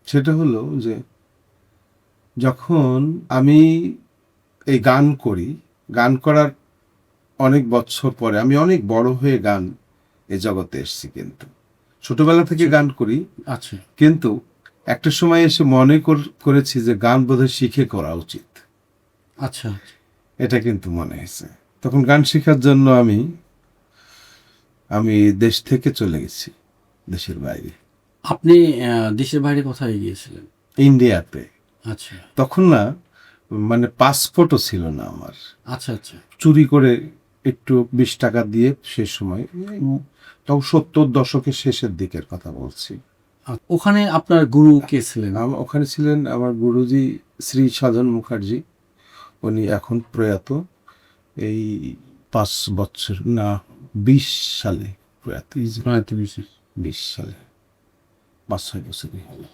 সেটা হলো যে যখন আমি এই গান করি, গান করার অনেক বছর পরে আমি অনেক বড় হয়ে গান এ জগতে এসেছি, কিন্তু ছোটবেলা থেকে গান করি। আচ্ছা কিন্তু একটা সময় এসে মনে করেছি যে গান বোধহয় শিখে করা উচিত। আচ্ছা। এটা কিন্তু মনে হয়েছে। তখন গান শেখার জন্য আমি দেশ থেকে চলে গেছি, দেশের বাইরে, আপনি দেশের বাইরে কোথায় গিয়েছিলেন? ইন্ডিয়াতে। আচ্ছা তখন না, মানে পাসপোর্টও ছিল না আমার। আচ্ছা আচ্ছা চুরি করে একটু 20 টাকা দিয়ে সে সময়, তখন 70 দশকের শেষের দিকের কথা বলছি। ওখানে আপনার গুরু কে ছিলেন? ওখানে ছিলেন আমার গুরুজি শ্রী সাধন মুখার্জি। উনি এখন প্রয়াত। এই 5 বছর না, 20 সালে প্রয়াত। 20 সালে, 5-6 বছরই হলো।